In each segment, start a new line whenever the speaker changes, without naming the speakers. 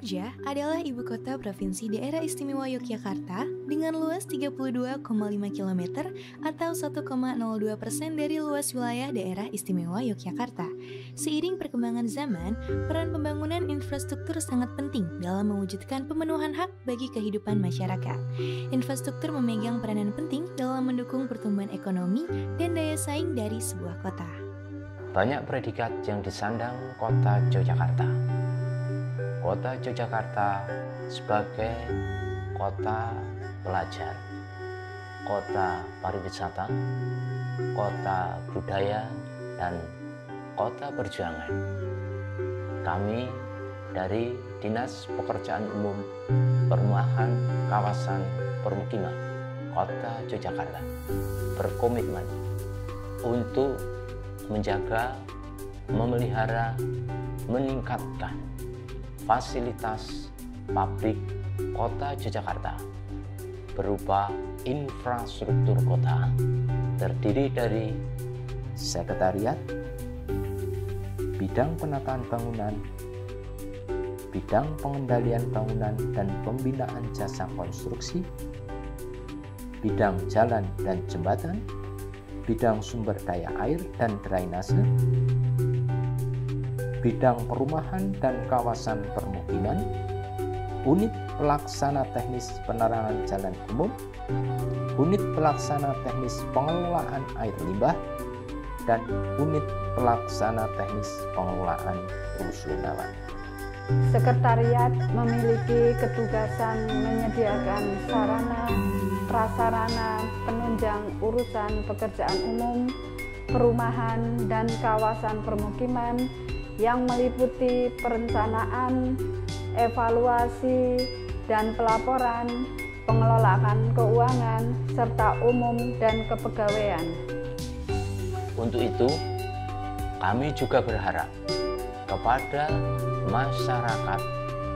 Jogja adalah ibu kota Provinsi Daerah Istimewa Yogyakarta dengan luas 32,5 km atau 1,02% dari luas wilayah Daerah Istimewa Yogyakarta. Seiring perkembangan zaman, peran pembangunan infrastruktur sangat penting dalam mewujudkan pemenuhan hak bagi kehidupan masyarakat. Infrastruktur memegang peranan penting dalam mendukung pertumbuhan ekonomi dan daya saing dari sebuah kota.
Banyak predikat yang disandang kota Yogyakarta. Kota Yogyakarta sebagai kota pelajar, kota pariwisata, kota budaya, dan kota perjuangan. Kami dari Dinas Pekerjaan Umum Perumahan Kawasan Permukiman Kota Yogyakarta berkomitmen untuk menjaga, memelihara, meningkatkan fasilitas publik Kota Yogyakarta berupa infrastruktur kota terdiri dari sekretariat, bidang penataan bangunan, bidang pengendalian bangunan dan pembinaan jasa konstruksi, bidang jalan dan jembatan, bidang sumber daya air dan drainase, bidang perumahan dan kawasan permukiman, unit pelaksana teknis penerangan jalan umum, unit pelaksana teknis pengelolaan air limbah, dan unit pelaksana teknis pengelolaan rusunawan.
Sekretariat memiliki ketugasan menyediakan sarana, prasarana, penunjang urusan pekerjaan umum, perumahan, dan kawasan permukiman yang meliputi perencanaan, evaluasi, dan pelaporan, pengelolaan keuangan, serta umum dan kepegawaian.
Untuk itu, kami juga berharap kepada masyarakat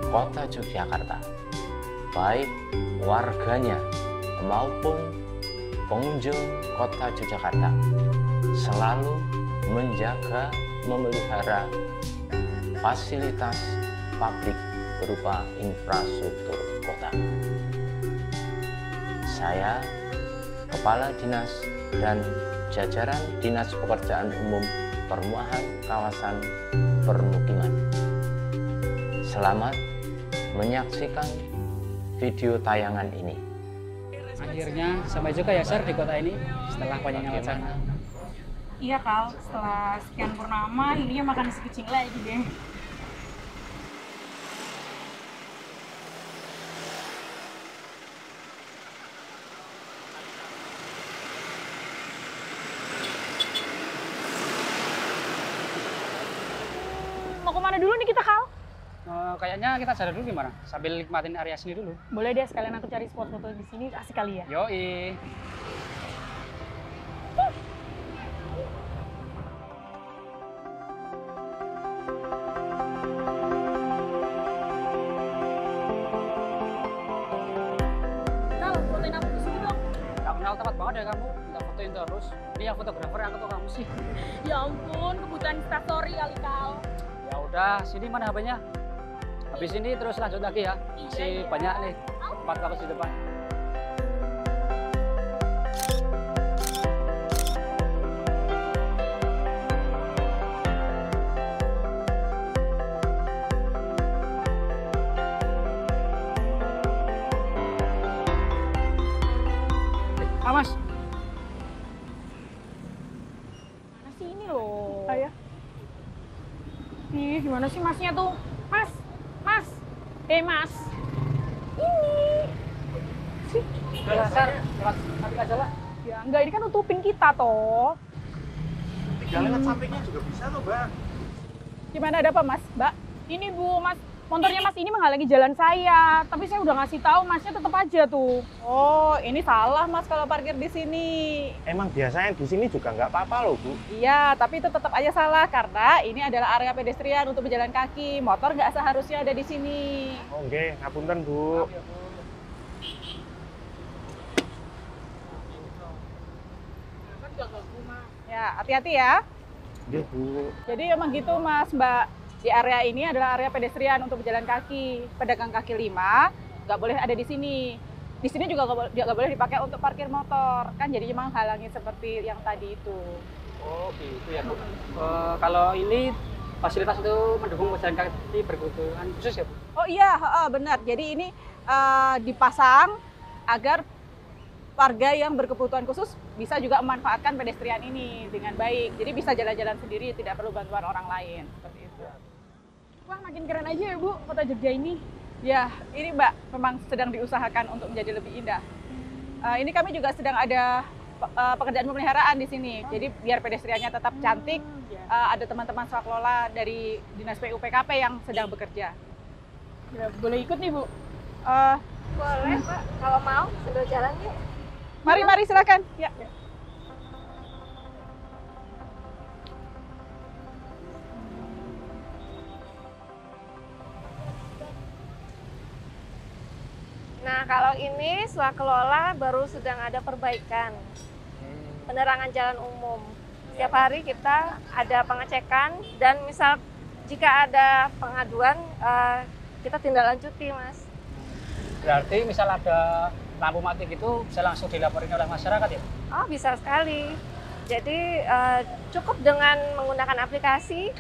Kota Yogyakarta, baik warganya maupun pengunjung Kota Yogyakarta, selalu menjaga, memelihara fasilitas publik berupa infrastruktur kota. Saya, Kepala Dinas dan jajaran Dinas Pekerjaan Umum Perumahan Kawasan Permukiman, selamat menyaksikan video tayangan ini.
Akhirnya sampai juga ya Sir di kota ini setelah banyaknya wacana.
Iya Kal, setelah sekian purnama akhirnya makan nasi kucing lagi deh. Mau kemana dulu nih kita Kal?
Kayaknya kita jalan dulu gimana? Sambil nikmatin area sini dulu.
Boleh deh, sekalian aku cari spot foto di sini, asik kali ya.
Yoi.
Kal, fotoin aku di sini dong.
Gak kenal tempat banget ya kamu, minta fotoin terus. Ini yang fotografer yang atau kamu sih?
Ya ampun, kebutuhan instastory kali Kal.
Ya udah, sini mana HP-nya? Habis ini terus lanjut lagi ya. Masih banyak nih tempat bagus di depan. Mas.
Mana sih ini loh?
Ayo.
Ih, gimana sih masnya tuh? Mas, mas, mas. Ini. Sih.
Dasar, lewat samping aja lah.
Ya enggak, ini kan nutupin kita toh.
Tinggal lewat sampingnya juga bisa loh, Mbak.
Gimana, ada apa Mas? Mbak, ini Bu, Mas, motornya Mas ini menghalangi jalan saya. Tapi saya udah ngasih tahu, Masnya tetap aja tuh.
Oh, ini salah Mas kalau parkir di sini.
Emang biasanya di sini juga nggak apa-apa loh, Bu.
Iya, tapi itu tetap aja salah karena ini adalah area pedestrian untuk berjalan kaki. Motor nggak seharusnya ada di sini.
Oh, nggih, ngapunten, Bu.
Ya, hati-hati ya.
Nggih, Bu.
Jadi emang gitu Mas, Mbak. Di area ini adalah area pedestrian untuk berjalan kaki. Pedagang kaki 5 nggak boleh ada di sini. Di sini juga nggak boleh dipakai untuk parkir motor. Kan jadi menghalangi seperti yang tadi itu.
Oh gitu ya Bu. Kalau ini fasilitas untuk mendukung pejalan kaki berkebutuhan khusus ya Bu?
Oh iya, benar. Jadi ini dipasang agar warga yang berkebutuhan khusus bisa juga memanfaatkan pedestrian ini dengan baik. Jadi bisa jalan-jalan sendiri, tidak perlu bantuan orang lain. Seperti itu.
Wah, makin keren aja ya Bu, kota Jogja ini.
Ya, ini Mbak memang sedang diusahakan untuk menjadi lebih indah. Ini kami juga sedang ada pekerjaan pemeliharaan di sini. Jadi biar pedestriannya tetap cantik, ada teman-teman swakelola dari Dinas PUPKP yang sedang bekerja.
Ya, boleh ikut nih Bu?
Boleh Pak, kalau mau sambil jalan yuk.
Mari silakan. Ya.
Nah, kalau ini swakelola baru sedang ada perbaikan penerangan jalan umum. Setiap hari kita ada pengecekan dan misal jika ada pengaduan kita tindak lanjuti, Mas.
Berarti misal ada lampu mati gitu bisa langsung dilaporin oleh masyarakat ya?
Oh, bisa sekali. Jadi cukup dengan menggunakan aplikasi,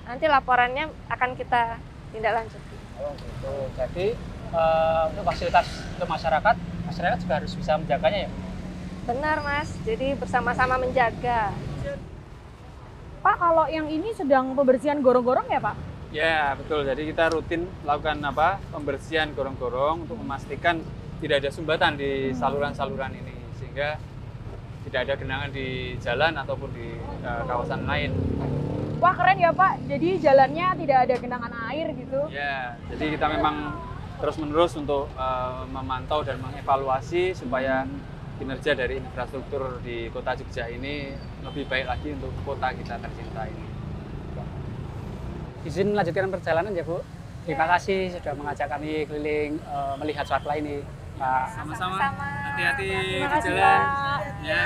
nanti laporannya akan kita tindak lanjuti.
Oh gitu. Jadi untuk fasilitas untuk masyarakat juga harus bisa menjaganya ya?
Benar, Mas. Jadi bersama-sama menjaga.
Pak, kalau yang ini sedang pembersihan gorong-gorong ya Pak?
Ya, betul. Jadi kita rutin melakukan pembersihan gorong-gorong untuk memastikan tidak ada sumbatan di saluran-saluran ini sehingga tidak ada genangan di jalan ataupun di kawasan lain.
Wah, keren ya Pak. Jadi jalannya tidak ada genangan air gitu.
Ya, jadi kita memang terus-menerus untuk memantau dan mengevaluasi supaya kinerja dari infrastruktur di Kota Jogja ini lebih baik lagi untuk kota kita tercinta ini.
Izin melanjutkan perjalanan ya Bu. Terima kasih sudah mengajak kami keliling melihat swakelola ini. Pak.
Sama-sama. Hati-hati
Terima
di
kasih
jalan.
Pak.
Ya.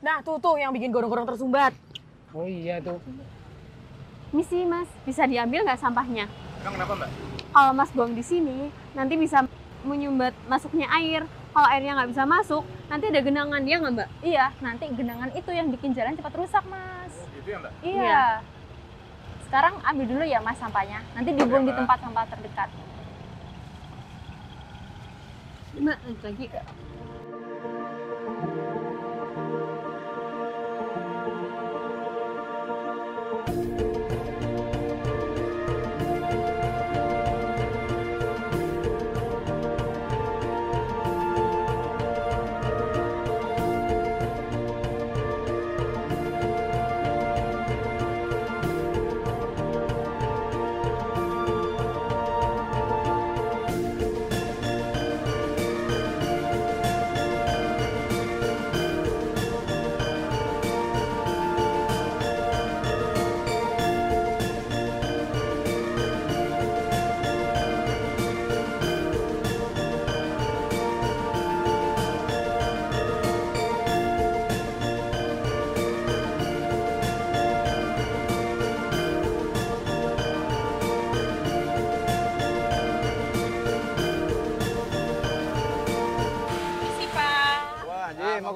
Nah, tuh yang bikin gorong-gorong tersumbat.
Oh iya tuh.
Misi Mas, bisa diambil nggak sampahnya?
Emang kenapa Mbak?
Kalau Mas buang di sini, nanti bisa menyumbat masuknya air. Kalau airnya nggak bisa masuk, nanti ada genangan, ya nggak Mbak?
Iya, nanti genangan itu yang bikin jalan cepat rusak, Mas.
Oh gitu ya Mbak?
Iya. Sekarang ambil dulu ya Mas sampahnya. Nanti dibuang di tempat sampah terdekat.
Mbak, lagi.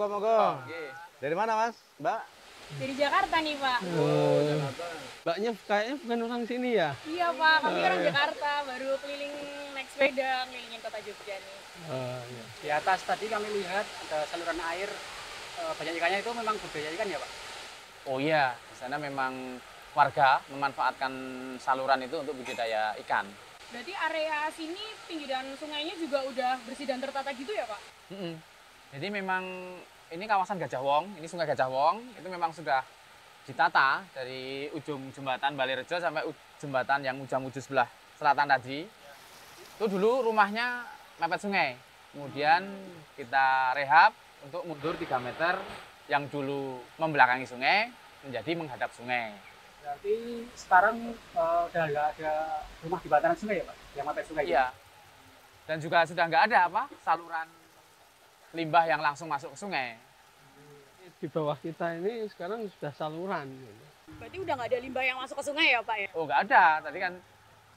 Monggo. Dari mana Mas? Mbak?
Dari Jakarta nih Pak.
Oh, Jakarta.
Mbaknya kayaknya bukan orang sini ya?
Iya Pak, kami orang Jakarta, baru keliling naik sepeda, ngelilingin kota Jogja nih.
Iya.
Di atas tadi kami lihat ada saluran air, banyak ikannya itu memang budaya ikan ya Pak?
Oh iya, di sana memang warga memanfaatkan saluran itu untuk budidaya ikan.
Berarti area sini pinggiran sungainya juga udah bersih dan tertata gitu ya Pak?
Jadi memang ini kawasan Gajah Wong, ini Sungai Gajah Wong, itu memang sudah ditata dari ujung jembatan Balirejo sampai jembatan yang ujung sebelah selatan tadi. Itu dulu rumahnya mepet sungai. Kemudian kita rehab untuk mundur 3 meter yang dulu membelakangi sungai menjadi menghadap sungai.
Berarti sekarang udah nggak ada rumah di bantaran sungai ya Pak? Yang mepet sungai?
Iya. Dan juga sudah nggak ada saluran limbah yang langsung masuk ke sungai.
Di bawah kita ini sekarang sudah saluran.
Berarti udah nggak ada limbah yang masuk ke sungai ya Pak ya?
Oh nggak ada, tadi kan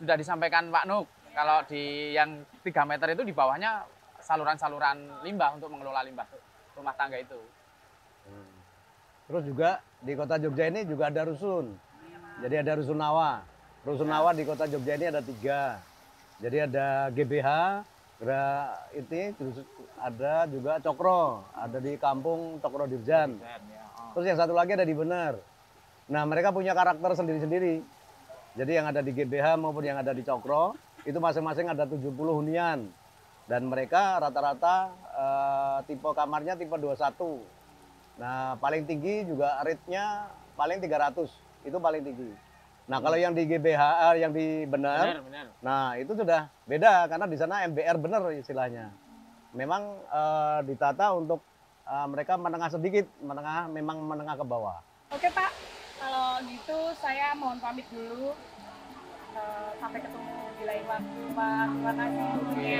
sudah disampaikan Pak Nuk. Kalau di yang 3 meter itu di bawahnya saluran-saluran limbah untuk mengelola limbah rumah tangga itu.
Terus juga di kota Jogja ini juga ada rusun. Jadi ada rusunawa. Rusunawa di kota Jogja ini ada 3. Jadi ada GBH, terus ada juga Cokro, ada di kampung Cokro Dirjan. Terus yang satu lagi ada di Bener. Nah mereka punya karakter sendiri-sendiri. Jadi yang ada di GBH maupun yang ada di Cokro, itu masing-masing ada 70 hunian. Dan mereka rata-rata tipe kamarnya tipe 21. Nah paling tinggi juga rate-nya paling 300, itu paling tinggi. Nah kalau yang di GBH, yang di Bener, nah itu sudah beda karena di sana MBR Bener istilahnya. Memang ditata untuk mereka menengah sedikit, memang menengah ke bawah.
Oke Pak, kalau gitu saya mohon pamit dulu. Sampai ketemu di lain waktu Pak. Terima kasih.
Oke.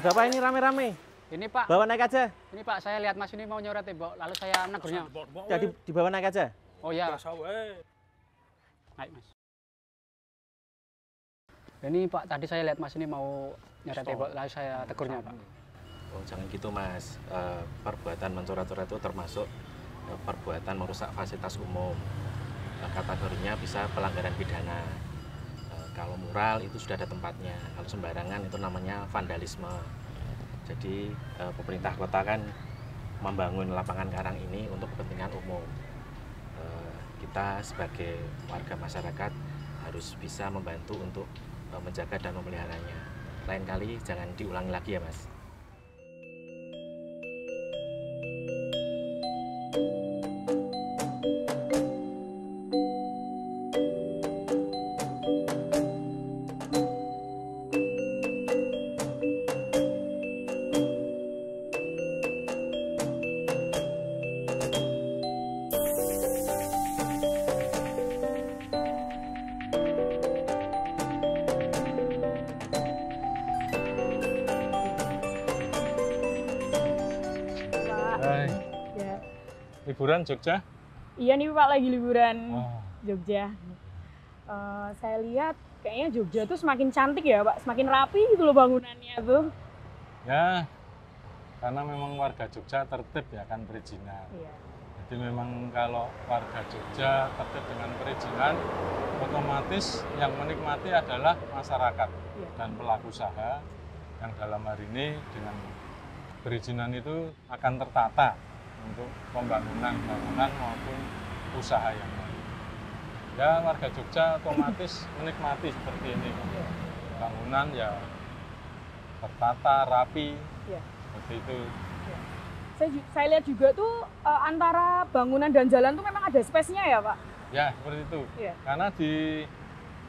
Ada apa ini rame-rame?
Ini Pak.
Bawa naik aja.
Ini Pak, saya lihat Mas ini mau nyoret tembok, lalu saya negurnya.
Jadi dibawa naik aja.
Oh ya. Naik Mas. Ini Pak, tadi saya lihat Mas ini mau nyoret tembok, lalu saya tegurnya Pak.
Oh jangan gitu Mas, perbuatan mencoret-coret itu termasuk perbuatan merusak fasilitas umum. Kategorinya bisa pelanggaran pidana. Kalau mural itu sudah ada tempatnya, kalau sembarangan itu namanya vandalisme. Jadi pemerintah kota kan membangun lapangan karang ini untuk kepentingan umum. Kita sebagai warga masyarakat harus bisa membantu untuk menjaga dan memeliharanya. Lain kali jangan diulangi lagi ya Mas.
Liburan Jogja?
Iya nih Pak, lagi liburan Jogja. Saya lihat kayaknya Jogja tuh semakin cantik ya Pak, semakin rapi gitu loh bangunannya tuh.
Ya, karena memang warga Jogja tertib ya kan perizinan.
Iya.
Jadi memang kalau warga Jogja tertib dengan perizinan, otomatis yang menikmati adalah masyarakat dan pelaku usaha yang dalam hari ini dengan perizinan itu akan tertata untuk pembangunan bangunan maupun usaha yang lain. Ya warga Jogja otomatis menikmati seperti ini. Bangunan ya tertata, rapi, seperti itu.
Saya lihat juga tuh antara bangunan dan jalan tuh memang ada space-nya ya Pak?
Ya seperti itu. Karena di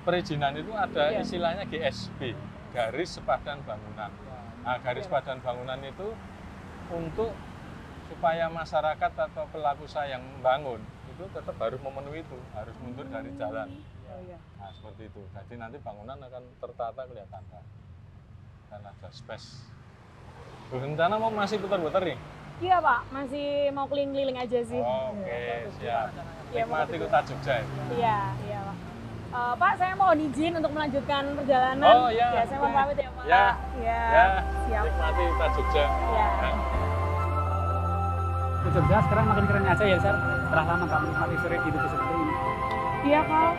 perizinan itu ada istilahnya GSB, garis sepadan bangunan. Nah garis sepadan bangunan itu untuk supaya masyarakat atau pelaku usaha yang membangun itu tetap harus memenuhi itu, harus mundur dari jalan. Nah seperti itu. Jadi nanti bangunan akan tertata kelihatan dan ada space. Rencana mau masih putar-putar nih?
Iya Pak, masih mau keliling-keliling aja sih.
Oke, siap. Nikmati kota Jogja.
Iya Pak. Pak, saya mohon izin untuk melanjutkan perjalanan.
Oh iya.
Ya, saya mohon pamit ya Pak.
Ya.
Siap.
Nikmati kota Jogja.
Ya.
Ke Jogja sekarang makin keren aja ya, Sar. Setelah lama nggak menikmati sore hidup seperti ini.
Iya, Kak.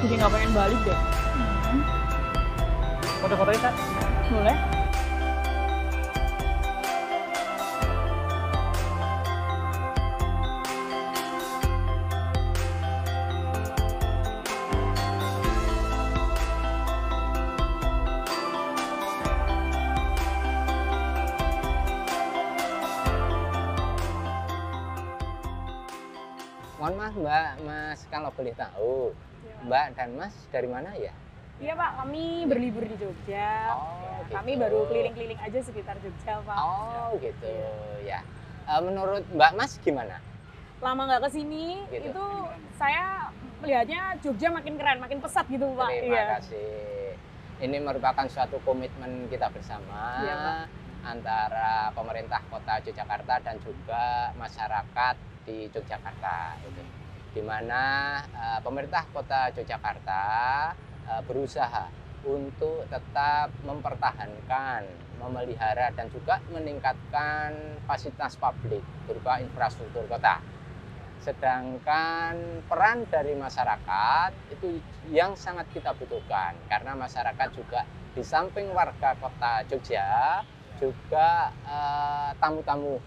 jadi nggak pengen balik deh.
Foto-fotonya kan?
Boleh.
Mohon maaf Mbak, Mas kalau boleh tahu, Mbak dan Mas dari mana ya?
Iya Pak, kami berlibur di Jogja.
Gitu.
Kami baru keliling-keliling aja sekitar Jogja Pak.
Oh gitu ya. Menurut Mbak Mas gimana?
Lama nggak kesini,
Gitu.
itu saya melihatnya Jogja makin keren, makin pesat gitu Pak.
Terima kasih. Ini merupakan suatu komitmen kita bersama
Iya, Pak.
antara pemerintah Kota Yogyakarta dan juga masyarakat di Yogyakarta, gitu. Di mana pemerintah Kota Yogyakarta berusaha untuk tetap mempertahankan, memelihara dan juga meningkatkan fasilitas publik berupa infrastruktur kota. Sedangkan peran dari masyarakat itu yang sangat kita butuhkan karena masyarakat juga di samping warga Kota Jogja juga tamu-tamu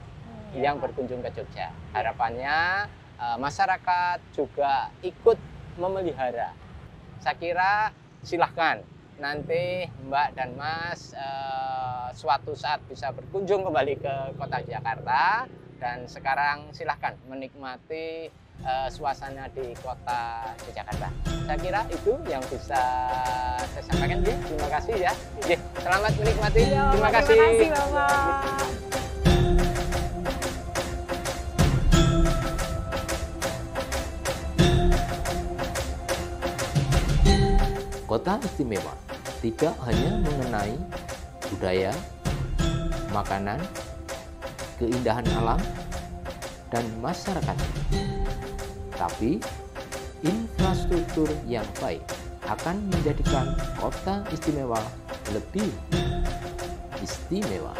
yang berkunjung ke Jogja. Harapannya masyarakat juga ikut memelihara. Saya kira silahkan nanti Mbak dan Mas suatu saat bisa berkunjung kembali ke Kota Jakarta dan sekarang silahkan menikmati suasana di Kota Jakarta. Saya kira itu yang bisa saya sampaikan. Terima kasih ya. Selamat menikmati. Terima kasih.
Terima kasih Bapak.
Kota Istimewa tidak hanya mengenai budaya, makanan, keindahan alam, dan masyarakat, tapi infrastruktur yang baik akan menjadikan Kota Istimewa lebih istimewa.